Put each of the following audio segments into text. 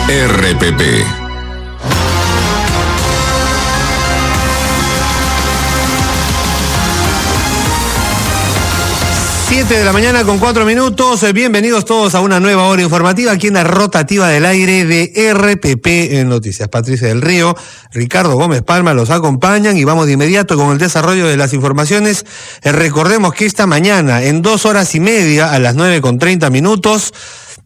RPP. 7 de la mañana con 4 minutos. Bienvenidos todos a una nueva hora informativa aquí en la rotativa del aire de RPP en Noticias. Patricia del Río, Ricardo Gómez Palma los acompañan y vamos de inmediato con el desarrollo de las informaciones. Recordemos que esta mañana, en 2 horas y media, a las 9:30,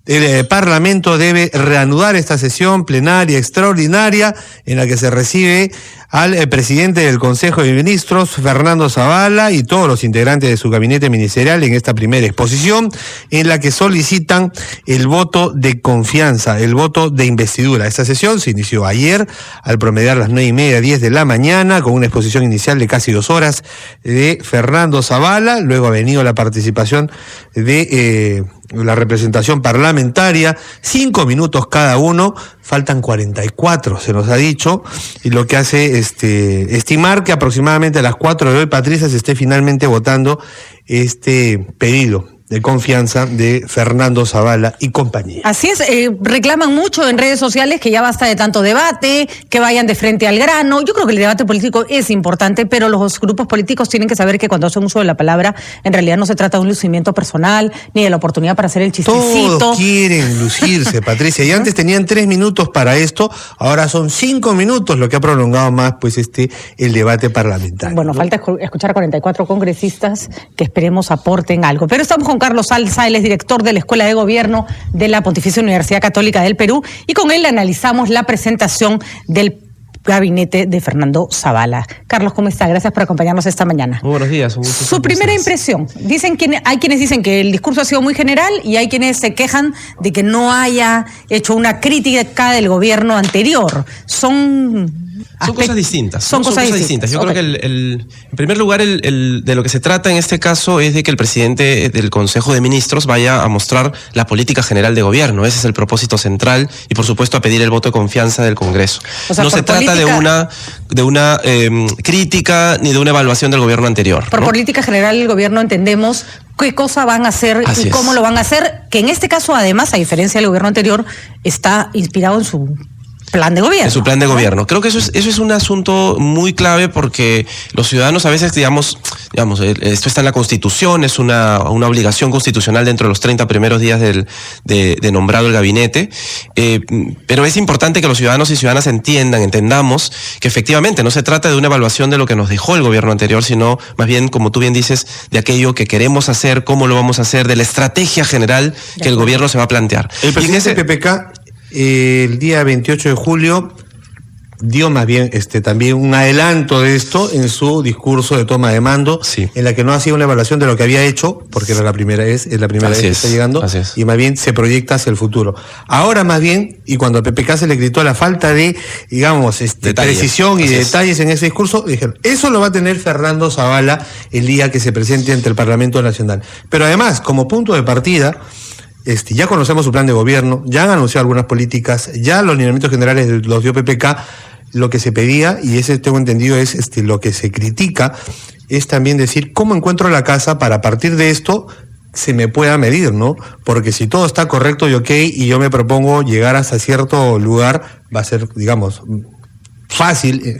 el Parlamento debe reanudar esta sesión plenaria extraordinaria en la que se recibe al presidente del Consejo de Ministros, Fernando Zavala, y todos los integrantes de su gabinete ministerial en esta primera exposición, en la que solicitan el voto de confianza, el voto de investidura. Esta sesión se inició ayer al promediar las 9:30, 10 de la mañana, con una exposición inicial de casi 2 horas de Fernando Zavala. Luego ha venido la participación de la representación parlamentaria, 5 minutos cada uno, faltan 44, se nos ha dicho, y lo que hace estimar que aproximadamente a las 4 de hoy, Patricia, se esté finalmente votando este pedido de confianza de Fernando Zavala y compañía. Así es, reclaman mucho en redes sociales que ya basta de tanto debate, que vayan de frente al grano. Yo creo que el debate político es importante, pero los grupos políticos tienen que saber que cuando hacen uso de la palabra, en realidad no se trata de un lucimiento personal, ni de la oportunidad para hacer el chistecito. Todos quieren lucirse, Patricia, y antes tenían 3 minutos para esto, ahora son 5 minutos, lo que ha prolongado más pues el debate parlamentario. Bueno, ¿no? Falta escuchar a 44 congresistas que esperemos aporten algo. Pero estamos con Carlos Salza, él es director de la Escuela de Gobierno de la Pontificia Universidad Católica del Perú, y con él analizamos la presentación del gabinete de Fernando Zavala. Carlos, ¿cómo está? Gracias por acompañarnos esta mañana. Muy buenos días. Un gusto. Su primera impresión. Hay quienes dicen que el discurso ha sido muy general y hay quienes se quejan de que no haya hecho una crítica del gobierno anterior. Son cosas distintas. Son cosas distintas. Yo creo que en primer lugar, de lo que se trata en este caso es de que el presidente del Consejo de Ministros vaya a mostrar la política general de gobierno. Ese es el propósito central y, por supuesto, a pedir el voto de confianza del Congreso. O sea, no se trata de una crítica ni de una evaluación del gobierno anterior. Por política general del gobierno entendemos qué cosa van a hacer y cómo lo van a hacer, que en este caso, además, a diferencia del gobierno anterior, está inspirado en su plan de gobierno. En su plan de gobierno. Creo que eso es un asunto muy clave porque los ciudadanos a veces, digamos, esto está en la Constitución, es una obligación constitucional dentro de los 30 primeros días de nombrado el gabinete, pero es importante que los ciudadanos y ciudadanas entendamos que efectivamente no se trata de una evaluación de lo que nos dejó el gobierno anterior, sino más bien, como tú bien dices, de aquello que queremos hacer, cómo lo vamos a hacer, de la estrategia general que el gobierno se va a plantear. El presidente PPK el día 28 de julio dio más bien también un adelanto de esto en su discurso de toma de mando, en la que no hacía una evaluación de lo que había hecho, porque era la primera vez, es la primera vez que está llegando, y más bien se proyecta hacia el futuro. Ahora más bien, y cuando a PPK se le gritó la falta de, digamos, precisión y detalles en ese discurso, dijeron, eso lo va a tener Fernando Zavala el día que se presente ante el Parlamento Nacional. Pero además, como punto de partida, ya conocemos su plan de gobierno, ya han anunciado algunas políticas, ya los lineamientos generales los dio PPK. Lo que se pedía, y ese tengo entendido es lo que se critica, es también decir cómo encuentro la casa para a partir de esto se me pueda medir, ¿no? Porque si todo está correcto y ok, y yo me propongo llegar hasta cierto lugar, va a ser, digamos, fácil,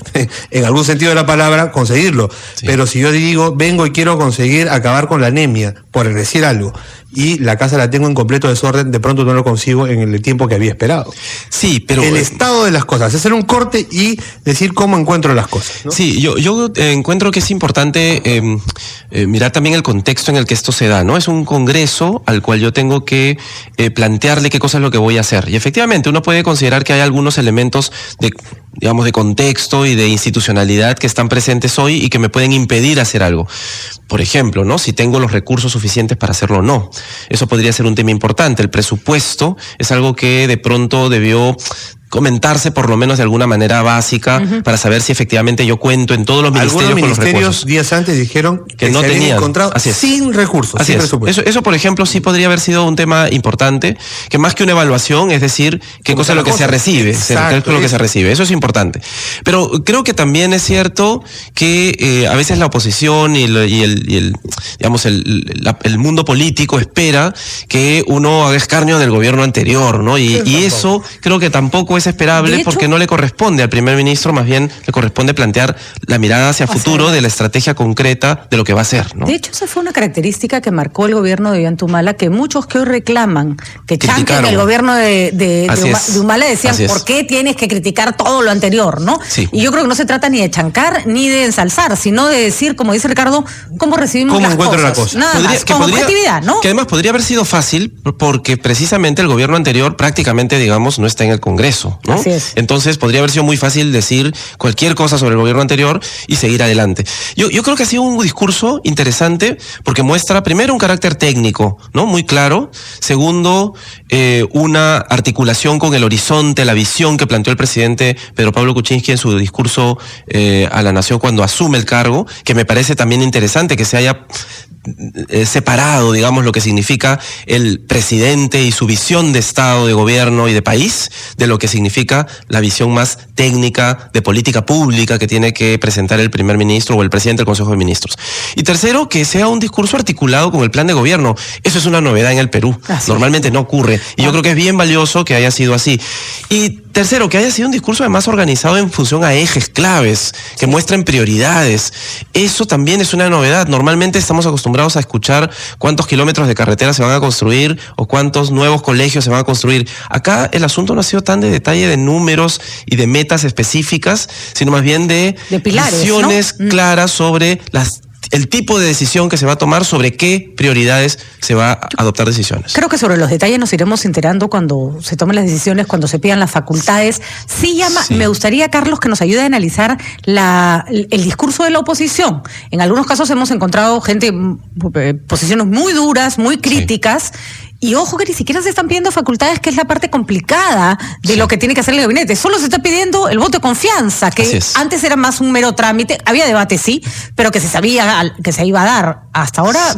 en algún sentido de la palabra, conseguirlo. Pero si yo digo, vengo y quiero conseguir acabar con la anemia, por decir algo, y la casa la tengo en completo desorden, de pronto no lo consigo en el tiempo que había esperado. Sí, pero el estado de las cosas, hacer un corte y decir cómo encuentro las cosas, ¿no? Sí, yo encuentro que es importante mirar también el contexto en el que esto se da, ¿no? Es un congreso al cual yo tengo que plantearle qué cosa es lo que voy a hacer. Y efectivamente, uno puede considerar que hay algunos elementos de contexto y de institucionalidad que están presentes hoy y que me pueden impedir hacer algo. Por ejemplo, ¿no? Si tengo los recursos suficientes para hacerlo o no. Eso podría ser un tema importante. El presupuesto es algo que de pronto debió comentarse por lo menos de alguna manera básica para saber si efectivamente yo cuento en todos los ministerios Algunos con los ministerios recursos. días antes dijeron que no se habían tenían encontrado sin recursos, Así sin es. presupuesto. Eso, por ejemplo, sí podría haber sido un tema importante, que más que una evaluación, es decir, qué cosa es lo que se recibe, qué es lo que se recibe. Eso es importante. Pero creo que también es cierto que a veces la oposición y el mundo político espera que uno haga escarnio del gobierno anterior, ¿no? Y eso creo que tampoco es esperable, porque no le corresponde al primer ministro, más bien le corresponde plantear la mirada hacia futuro de la estrategia concreta de lo que va a hacer, ¿no? De hecho, esa fue una característica que marcó el gobierno de Ollanta-Humala, que muchos que hoy reclaman que chanquen el gobierno de Humala decían, ¿por qué tienes que criticar todo lo anterior, no? Sí. Y yo creo que no se trata ni de chancar ni de ensalzar, sino de decir, como dice Ricardo, cómo recibimos las cosas. La cosa. Nada más, con objetividad, ¿no? Que además podría haber sido fácil, porque precisamente el gobierno anterior prácticamente, digamos, no está en el Congreso, ¿no? Así es. Entonces podría haber sido muy fácil decir cualquier cosa sobre el gobierno anterior y seguir adelante. Yo creo que ha sido un discurso interesante porque muestra primero un carácter técnico, ¿no? Muy claro. Segundo, una articulación con el horizonte, la visión que planteó el presidente Pedro Pablo Kuczynski en su discurso a la nación cuando asume el cargo, que me parece también interesante que se haya separado, digamos, lo que significa el presidente y su visión de Estado, de gobierno y de país, de lo que significa la visión más técnica de política pública que tiene que presentar el primer ministro o el presidente del Consejo de Ministros. Y tercero, que sea un discurso articulado con el plan de gobierno. Eso es una novedad en el Perú. Normalmente no ocurre. Y yo creo que es bien valioso que haya sido así. Y tercero, que haya sido un discurso además organizado en función a ejes claves, que muestren prioridades. Eso también es una novedad. Normalmente estamos acostumbrados a escuchar cuántos kilómetros de carretera se van a construir o cuántos nuevos colegios se van a construir. Acá el asunto no ha sido tan de detalle de números y de metas específicas, sino más bien de pilares, visiones, ¿no? Claras sobre el tipo de decisión que se va a tomar, sobre qué prioridades se va a adoptar decisiones. Creo que sobre los detalles nos iremos enterando cuando se tomen las decisiones, cuando se pidan las facultades. Sí. Me gustaría, Carlos, que nos ayude a analizar el discurso de la oposición. En algunos casos hemos encontrado gente, posiciones muy duras, muy críticas. Y ojo que ni siquiera se están pidiendo facultades, que es la parte complicada de lo que tiene que hacer el gabinete. Solo se está pidiendo el voto de confianza, que antes era más un mero trámite. Había debate, sí, pero que se sabía que se iba a dar. Hasta ahora,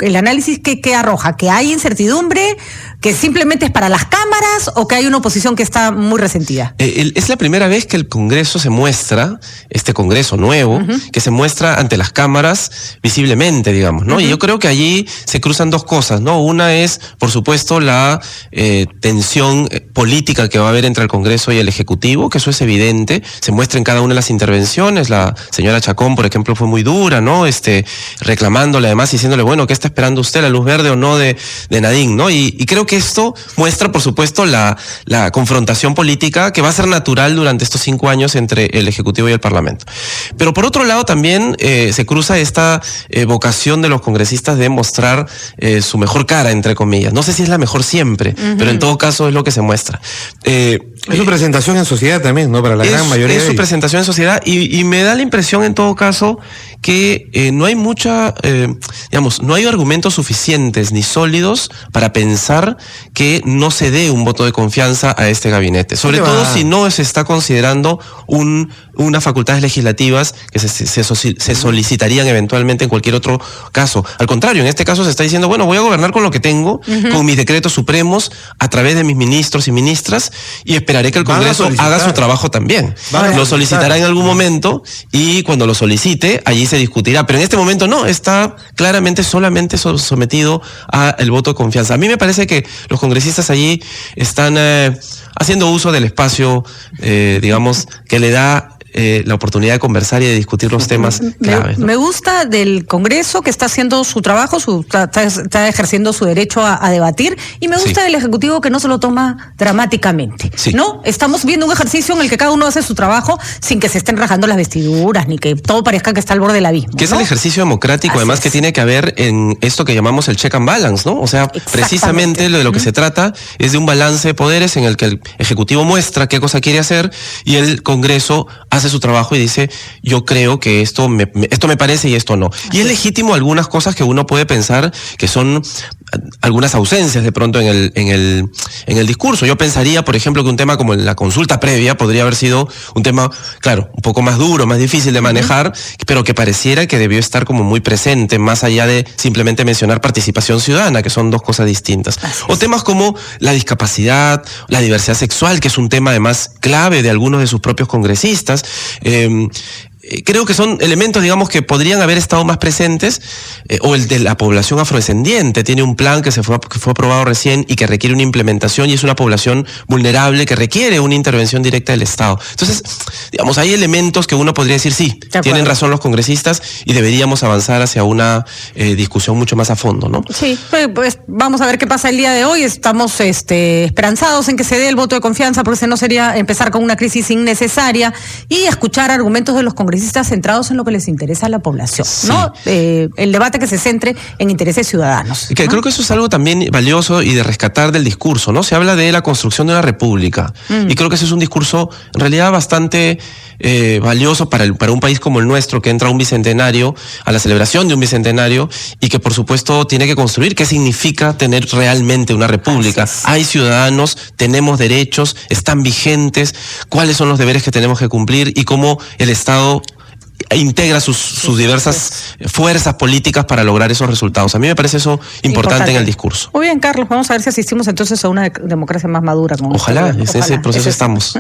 el análisis que arroja, que hay incertidumbre, que simplemente es para las cámaras, o que hay una oposición que está muy resentida. Es la primera vez que el Congreso se muestra, este Congreso nuevo, que se muestra ante las cámaras visiblemente, digamos, ¿no? Y yo creo que allí se cruzan dos cosas, ¿no? Una es, por supuesto, la tensión política que va a haber entre el Congreso y el Ejecutivo, que eso es evidente, se muestra en cada una de las intervenciones. La señora Chacón, por ejemplo, fue muy dura, ¿no? Reclamándole, además, diciéndole, bueno, ¿qué está esperando usted, la luz verde o no de Nadine, ¿no? Y creo que esto muestra, por supuesto, la confrontación política que va a ser natural durante estos 5 años entre el Ejecutivo y el Parlamento. Pero por otro lado también se cruza esta vocación de los congresistas de mostrar su mejor cara, entre comillas. No sé si es la mejor siempre, pero en todo caso es lo que se muestra. Es su presentación en sociedad también, ¿no? Para la gran mayoría. Es su presentación en sociedad y me da la impresión en todo caso que no hay no hay argumentos suficientes ni sólidos para pensar que no se dé un voto de confianza a este gabinete. Sobre todo si no se está considerando unas facultades legislativas que se solicitarían eventualmente en cualquier otro caso. Al contrario, en este caso se está diciendo, bueno, voy a gobernar con lo que tengo, con mis decretos supremos, a través de mis ministros y ministras, y esperaré que el Congreso haga su trabajo también. Lo solicitará en algún momento y cuando lo solicite, allí se discutirá. Pero en este momento no, está claramente solamente sometido al voto de confianza. A mí me parece que los congresistas allí están haciendo uso del espacio, digamos, que le da la oportunidad de conversar y de discutir los temas claves, ¿no? Me gusta del Congreso, que está haciendo su trabajo, está ejerciendo su derecho a debatir, y me gusta del Ejecutivo, que no se lo toma dramáticamente, ¿no? Estamos viendo un ejercicio en el que cada uno hace su trabajo sin que se estén rajando las vestiduras, ni que todo parezca que está al borde del abismo, que es el ejercicio democrático, además, que tiene que haber en esto que llamamos el check and balance, ¿no? O sea, precisamente de lo que se trata es de un balance de poderes en el que el Ejecutivo muestra qué cosa quiere hacer y el Congreso hace su trabajo y dice, yo creo que esto me parece y esto no. Y es legítimo algunas cosas que uno puede pensar que son algunas ausencias de pronto en el discurso. Yo pensaría, por ejemplo, que un tema como la consulta previa podría haber sido un tema, claro, un poco más duro, más difícil de manejar, pero que pareciera que debió estar como muy presente, más allá de simplemente mencionar participación ciudadana, que son dos cosas distintas. O temas como la discapacidad, la diversidad sexual, que es un tema además clave de algunos de sus propios congresistas. Creo que son elementos, digamos, que podrían haber estado más presentes, o el de la población afrodescendiente. Tiene un plan que fue aprobado recién y que requiere una implementación, y es una población vulnerable que requiere una intervención directa del Estado. Entonces, digamos, hay elementos que uno podría decir, sí, tienen razón los congresistas y deberíamos avanzar hacia una discusión mucho más a fondo, ¿no? Sí, pues vamos a ver qué pasa el día de hoy. Estamos esperanzados en que se dé el voto de confianza, porque si no sería empezar con una crisis innecesaria, y escuchar argumentos de los congresistas centrados en lo que les interesa a la población, ¿no? El debate que se centre en intereses ciudadanos. Que creo que eso es algo también valioso y de rescatar del discurso, ¿no? Se habla de la construcción de una república, y creo que ese es un discurso en realidad bastante valioso para un país como el nuestro, que entra a un bicentenario, a la celebración de un bicentenario, y que por supuesto tiene que construir qué significa tener realmente una república. Hay ciudadanos, tenemos derechos, están vigentes, cuáles son los deberes que tenemos que cumplir, y cómo el Estado integra sus diversas fuerzas políticas para lograr esos resultados. A mí me parece eso importante en el discurso. Muy bien, Carlos, vamos a ver si asistimos entonces a una democracia más madura. Ojalá, en ese proceso estamos.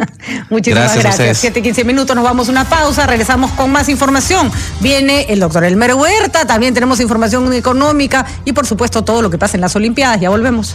Muchísimas gracias. 7:15, nos vamos a una pausa, regresamos con más información. Viene el doctor Elmer Huerta, también tenemos información económica y por supuesto todo lo que pasa en las Olimpiadas. Ya volvemos.